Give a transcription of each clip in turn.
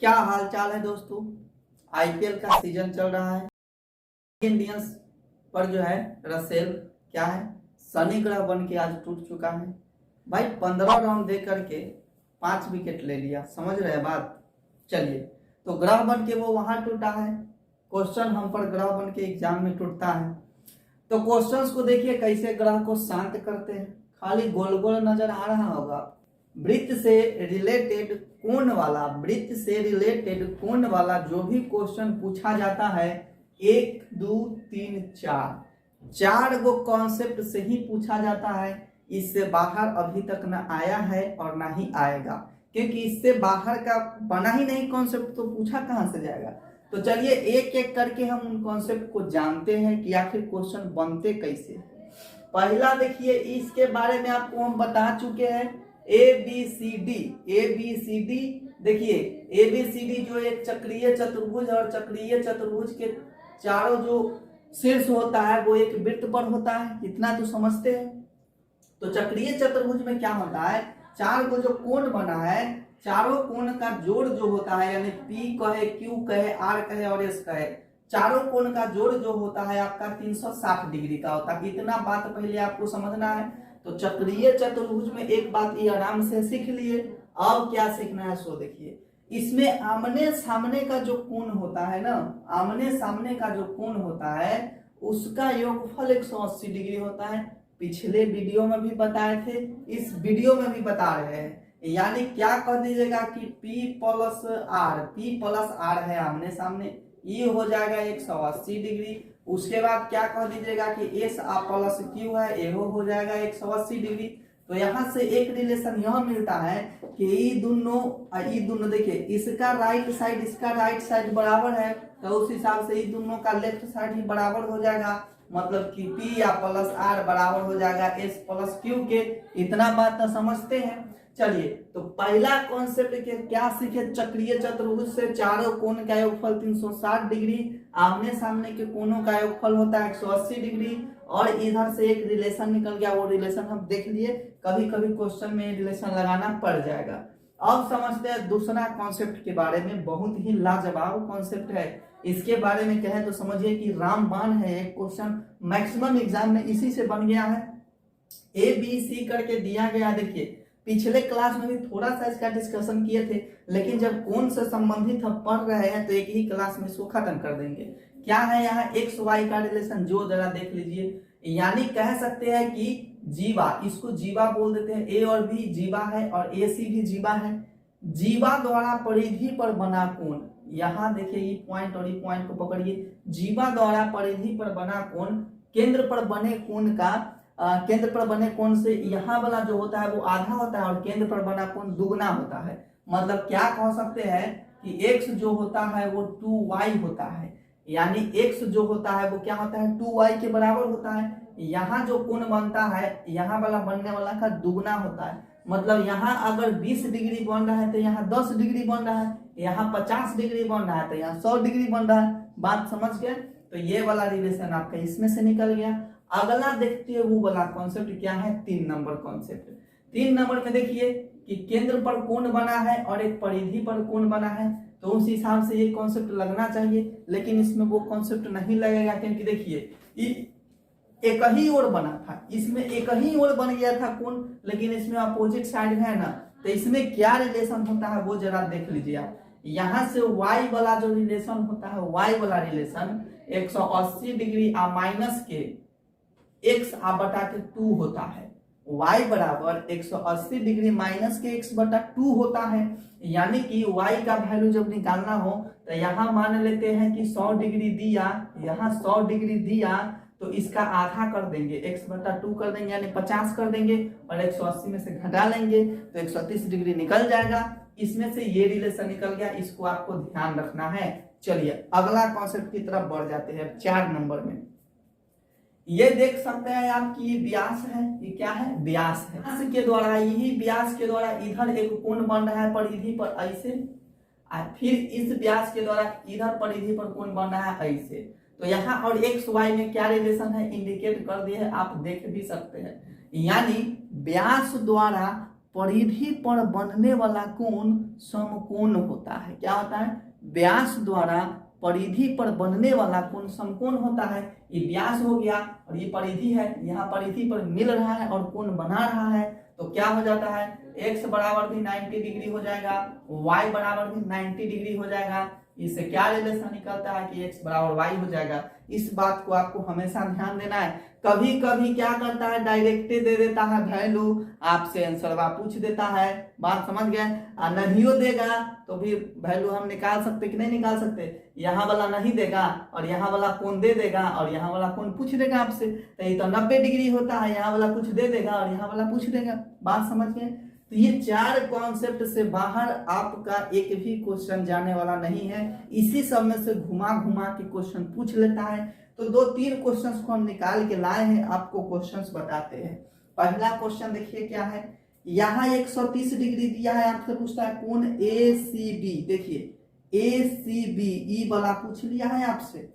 क्या हाल चाल है दोस्तों। आईपीएल का सीजन चल रहा है। इंडियंस पर जो है रसेल क्या है शनि ग्रह बन के आज टूट चुका है भाई। 15 रन दे करके 5 विकेट ले लिया, समझ रहे हैं बात। चलिए, तो ग्रह बन के वो वहां टूटा है। क्वेश्चन हम पर ग्रह बन के एग्जाम में टूटता है, तो क्वेश्चंस को देखिए कैसे ग्रह को शांत करते हैं। खाली गोल गोल नजर आ रहा होगा। वृत्त से रिलेटेड कोण वाला जो भी क्वेश्चन पूछा जाता है 1 2 3 4 गो कॉन्सेप्ट से ही पूछा जाता है। इससे बाहर अभी तक ना आया है और ना ही आएगा, क्योंकि इससे बाहर का बना ही नहीं कॉन्सेप्ट, तो पूछा कहां से जाएगा। तो चलिए एक एक करके हम उन कॉन्सेप्ट को जानते हैं कि आखिर क्वेश्चन बनते कैसे। पहला देखिए, इसके बारे में आपको हम बता चुके हैं। ए बी सी डी देखिए, ए बी सी डी जो एक चक्रीय चतुर्भुज और चक्रीय चतुर्भुज के चारों जो शीर्ष होता है वो एक वृत्त पर होता है, इतना तो समझते हैं। तो चक्रीय चतुर्भुज में क्या होता है, 4 को जो कोण बना है, चारों कोण का जोड़ जो होता है, यानी P कहे, Q कहे, R कहे और S कहे, चारों कोण का जोड़ जो होता है आपका 360 डिग्री का होता है। इतना बात पहले आपको समझना है। तो चक्रीय चतुर्भुज में एक बात ये आराम से सीख लिए। अब क्या सीखना है सो देखिए, इसमें आमने सामने का जो कोण होता है ना, आमने सामने का जो कोण होता है उसका योगफल 180 डिग्री होता है। पिछले वीडियो में भी बताए थे, इस वीडियो में भी बता रहे हैं। यानी क्या कह दीजिएगा कि P प्लस R है आमने सामने, ये हो जाएगा 180 डिग्री। उसके बाद क्या कह दीजिएगा कि S प्लस Q है, ये हो जाएगा 180 डिग्री। तो यहाँ से एक रिलेशन यह मिलता है कि ये दोनों देखिए, इसका राइट साइड इसका राइट साइड बराबर है, तो उस हिसाब से ये दोनों का लेफ्ट साइड ही बराबर हो जाएगा। मतलब कि P या प्लस R बराबर हो जाएगा S प्लस Q के। इतना बात तो समझते हैं। चलिए, तो पहला कॉन्सेप्ट के क्या सीखे, चक्रीय चतुर्भुज से चारों कोण का योगफल 360 डिग्री, आमने सामने के कोणों का योगफल होता है 180 डिग्री, और इधर से एक रिलेशन निकल गया, वो रिलेशन हम देख लिए। कभी कभी क्वेश्चन में रिलेशन लगाना पड़ जाएगा। अब समझते हैं दूसरा कॉन्सेप्ट के बारे में, बहुत ही लाजवाब कॉन्सेप्ट है। इसके बारे में कहें तो समझिए कि रामबाण है। एक क्वेश्चन मैक्सिमम एग्जाम में इसी से बन गया है। ए बी सी करके दिया गया। देखिए, पिछले क्लास में भी थोड़ा सा इसका डिस्कशन किए थे, लेकिन जब कौन से संबंधित हम पढ़ रहे हैं तो एक ही क्लास में इसको खत्म कर देंगे। क्या है यहाँ एक्स वाई का रिलेशन, जो जरा देख लीजिए। यानी कह सकते हैं कि जीवा, इसको जीवा बोल देते हैं। ए और बी जीवा है और ए सी भी जीवा है। जीवा द्वारा परिधि पर बना कोण, यहाँ देखिए ये पॉइंट और ये पॉइंट को पकड़िए। जीवा द्वारा परिधि पर बना कोण केंद्र पर बने कोण का केंद्र पर बने कोण से यहाँ वाला जो होता है वो आधा होता है और केंद्र पर बना कोण दुगना होता है। मतलब क्या कह सकते हैं कि x जो होता है वो 2y होता है। यानी x जो होता है वो क्या होता है 2y के बराबर होता है। यहाँ जो कोण बनता है, यहाँ वाला बनने वाला का दुगना होता है। मतलब यहाँ अगर 20 डिग्री बन रहा है तो यहाँ 10 डिग्री बन रहा है, यहाँ 50 डिग्री बन रहा है तो यहाँ 100 डिग्री बन रहा है। बात समझ गए। तो ये वाला रिलेशन आपका इसमें से निकल गया। अगला देखते हैं वो वाला कॉन्सेप्ट क्या है, 3 नंबर कॉन्सेप्ट। 3 नंबर में देखिए कि केंद्र पर कोण बना है और एक परिधि पर कोण बना है, तो उस हिसाब से ये कॉन्सेप्ट लगना चाहिए, लेकिन इसमें वो कॉन्सेप्ट नहीं लगेगा। क्योंकि देखिए एक ही ओर बना था, इसमें एक ही ओर बन गया था कोण, लेकिन इसमें अपोजिट साइड है ना, तो इसमें क्या रिलेशन होता है वो जरा देख लीजिए आप। यहाँ से y वाला जो रिलेशन होता है, y वाला रिलेशन 180 डिग्री माइनस के x बटा के 2 होता है। y बराबर 180 डिग्री माइनस के x बटा 2 होता है। यानी कि y का वैल्यू जब निकालना हो तो यहाँ मान लेते हैं कि 100 डिग्री दिया, यहाँ 100 डिग्री दिया, तो इसका आधा कर देंगे, x बटा 2 कर देंगे, यानी 50 कर देंगे और 180 में से घटा लेंगे तो 130 डिग्री निकल जाएगा। इसमें से ये रिलेशन निकल गया, इसको आपको ध्यान रखना है। चलिए अगला कॉन्सेप्ट की तरफ बढ़ जाते हैं। 4 नंबर में ये देख सकते हैं आप कि ये व्यास है, ये क्या है, व्यास है। व्यास के द्वारा, यही व्यास के द्वारा इधर एक कोण बन रहा है परिधि पर ऐसे, फिर इस व्यास के द्वारा इधर परिधि पर कोण बन रहा है ऐसे। तो यहाँ और एक्स वाई में क्या रिलेशन है इंडिकेट कर दिए है, आप देख भी सकते हैं। यानी व्यास द्वारा परिधि पर बनने वाला कोण समकोण होता है। क्या होता है? व्यास द्वारा परिधि पर बनने वाला कोण समकोण होता है। ये व्यास हो गया और ये परिधि है, यहाँ परिधि पर मिल रहा है और कोण बना रहा है, तो क्या हो जाता है? x बराबर भी 90 डिग्री हो जाएगा, y बराबर भी 90 डिग्री हो जाएगा। इससे क्या रिलेशन निकलता है कि x बराबर y हो जाएगा। इस बात को आपको हमेशा ध्यान देना है। कभी कभी क्या करता है? डायरेक्ट दे देता है वैल्यू, आपसे आंसर पूछ देता है, बात समझ गए? नहीं देगा तो भी वैल्यू हम निकाल सकते कि नहीं निकाल सकते? यहाँ वाला नहीं देगा और यहाँ वाला कोण दे देगा और यहाँ वाला कोण पूछ देगा आपसे, तो ये तो 90 डिग्री होता है, यहाँ वाला कुछ दे देगा और यहाँ वाला पूछ देगा। बात समझ गए? तो ये 4 कॉन्सेप्ट से बाहर आपका एक भी क्वेश्चन जाने वाला नहीं है। इसी सब में से घुमा घुमा के क्वेश्चन पूछ लेता है। तो 2-3 क्वेश्चंस को हम निकाल के लाए हैं, आपको क्वेश्चंस बताते हैं। पहला क्वेश्चन देखिए क्या है। यहाँ 130 डिग्री दिया है, आपसे पूछता है कोण ACB। देखिए ACB ई वाला पूछ लिया है आपसे,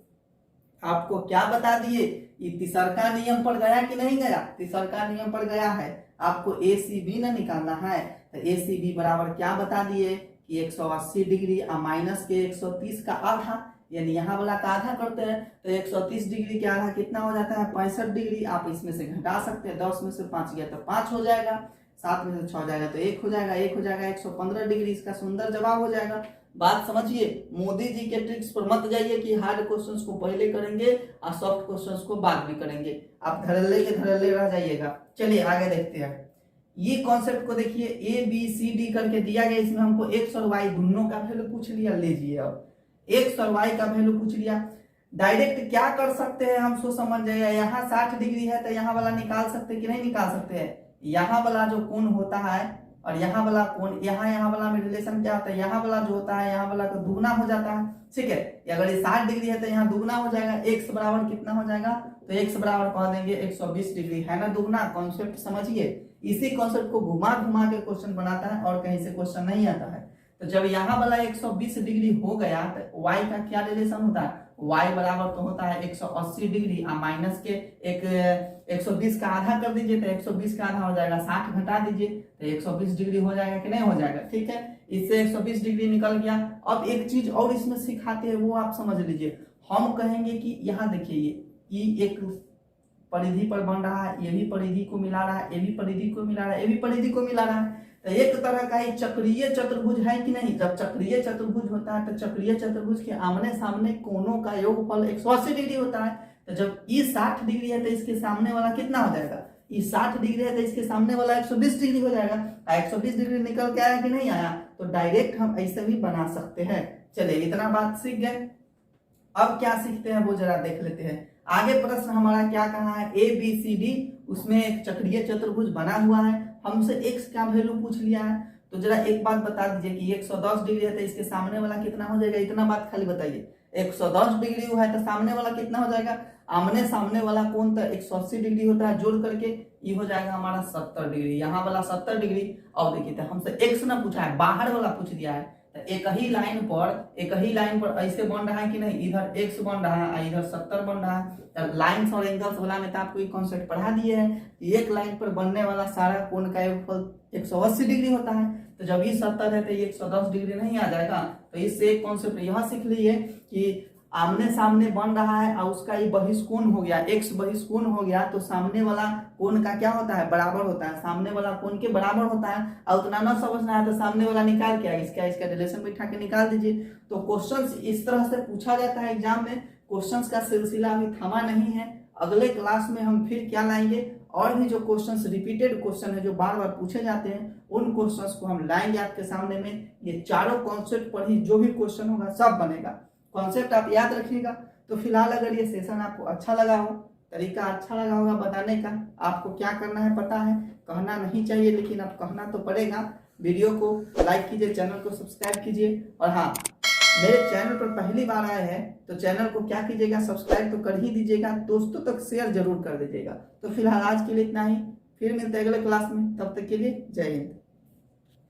आपको क्या बता दिए? ये तीसरका नियम पर गया कि नहीं गया? तीसरका नियम पर गया है। आपको ACB ना निकालना है, तो ACB बराबर क्या बता दिए कि 180 डिग्री माइनस के 130 का आधा, यानी यहाँ वाला का आधा करते हैं तो 130 डिग्री के आधा कितना हो जाता है? 65 डिग्री। आप इसमें से घटा सकते हैं, 10 में से 5 गया तो 5 हो जाएगा, 7 में से 6 जाएगा तो 1 हो जाएगा, 1 हो जाएगा 115 डिग्री। इसका सुंदर जवाब हो जाएगा। बात समझिए, मोदी जी के ट्रिक्स पर मत जाइए कि हार्ड क्वेश्चंस को पहले करेंगे और सॉफ्ट क्वेश्चंस को बाद में करेंगे, आप धड़ल्ले के धड़ल्ले रह जाइएगा। चलिए आगे देखते हैं। ये कॉन्सेप्ट को देखिए, ABCD करके दिया गया, इसमें हमको x और y दोनों का वैल्यू पूछ लिया। लीजिए अब x और y का वैल्यू पूछ लिया। डायरेक्ट क्या कर सकते हैं हम, सो समझ जाइए। यहाँ 60 डिग्री है तो यहाँ वाला निकाल सकते कि नहीं निकाल सकते हैं? यहाँ वाला जो कोण होता है और यहाँ वाला कोण, यहाँ वाला में रिलेशन क्या होता है? यहाँ वाला जो होता है यहाँ वाला का दुगना हो जाता है, ठीक है। अगर ये 60 डिग्री है तो यहाँ दुगना हो जाएगा। x बराबर कितना हो जाएगा? तो x बराबर कह देंगे 120 डिग्री, है ना दुगना। कॉन्सेप्ट समझिए, इसी कॉन्सेप्ट को घुमा घुमा के क्वेश्चन बनाता है और कहीं से क्वेश्चन नहीं आता है। तो जब यहाँ वाला 120 डिग्री हो गया तो y का क्या रिलेशन होता है? y बराबर तो होता है 180 डिग्री माइनस के 120 का आधा कर दीजिए, तो 120 का आधा हो जाएगा 60, घटा दीजिए तो 120 डिग्री हो जाएगा कि नहीं हो जाएगा? ठीक है, इससे 120 डिग्री निकल गया। अब एक चीज और इसमें सिखाते हैं, वो आप समझ लीजिए। हम कहेंगे कि यहाँ देखिए ये एक परिधि पर बन रहा है, ये भी परिधि को मिला रहा है, ये भी परिधि को मिला रहा है, ये भी परिधि को मिला रहा है, तो एक तरह का ही चक्रीय चतुर्भुज है कि नहीं? जब चक्रीय चतुर्भुज होता है तो चक्रीय चतुर्भुज के आमने सामने कोणों का योगफल 180 डिग्री होता है। तो जब ये 60 डिग्री है तो इसके सामने वाला कितना हो जाएगा? ये 60 डिग्री है तो इसके सामने वाला 120 डिग्री हो जाएगा। 120 डिग्री निकल के आया कि नहीं आया? तो डायरेक्ट हम ऐसे भी बना सकते हैं। चलिए इतना बात सीख गए। अब क्या सीखते हैं वो जरा देख लेते हैं। आगे प्रश्न हमारा क्या कहा है? ABCD, उसमें एक चक्रीय चतुर्भुज बना हुआ है, हमसे x का वैल्यू पूछ लिया है। तो जरा एक बात बता दीजिए कि 110 डिग्री है तो इसके सामने वाला कितना हो जाएगा? इतना बात खाली बताइए। 110 डिग्री हुआ है तो सामने वाला कितना हो जाएगा? आमने सामने वाला कोण तो 180 डिग्री होता है, जोड़ करके ये हो जाएगा हमारा 70 डिग्री। यहाँ वाला 70 डिग्री। और देखिए तो हमसे x ना पूछा है, बाहर वाला पूछ दिया है। तो एक ही लाइन पर ऐसे बन रहा है कि नहीं? इधर x बन रहा है, इधर 70 बन रहा है। तो लाइन्स और एंगल्स वाला में तो आपको ये कॉन्सेप्ट पढ़ा दिए हैं। एक लाइन पर बनने वाला सारा कोण का योगफल 180 डिग्री होता है। तो जब ये 70 है तो ये 110 डिग्री नहीं आ जाएगा। तो इससे एक कॉन्सेप्ट यह सीख लीजिए कि आमने सामने बन रहा है और उसका ये बहिष्कोण हो गया, x बहिष्कोण हो गया, तो सामने वाला कोण का क्या होता है? बराबर होता है। सामने वाला कोण के बराबर होता है। और उतना ना समझना है तो सामने वाला निकाल के इसका रिलेशन बैठा के निकाल दीजिए। तो क्वेश्चंस इस तरह से पूछा जाता है एग्जाम में। क्वेश्चंस का सिलसिला अभी थमा नहीं है। अगले क्लास में हम फिर क्या लाएंगे, और भी जो क्वेश्चंस रिपीटेड क्वेश्चन है जो बार बार पूछे जाते हैं, उन क्वेश्चंस को हम लाएंगे आपके सामने में। ये चारों कॉन्सेप्ट पर ही जो भी क्वेश्चन होगा सब बनेगा। कॉन्सेप्ट आप याद रखिएगा। तो फिलहाल अगर ये सेशन आपको अच्छा लगा हो, तरीका अच्छा लगा होगा बताने का, आपको क्या करना है पता है, कहना नहीं चाहिए लेकिन अब कहना तो पड़ेगा। वीडियो को लाइक कीजिए, चैनल को सब्सक्राइब कीजिए, और हाँ, मेरे चैनल पर पहली बार आए हैं तो चैनल को क्या कीजिएगा, सब्सक्राइब तो कर ही दीजिएगा, दोस्तों तक शेयर जरूर कर दीजिएगा। तो फिलहाल आज के लिए इतना ही, फिर मिलते हैं अगले क्लास में। तब तक के लिए जय हिंद।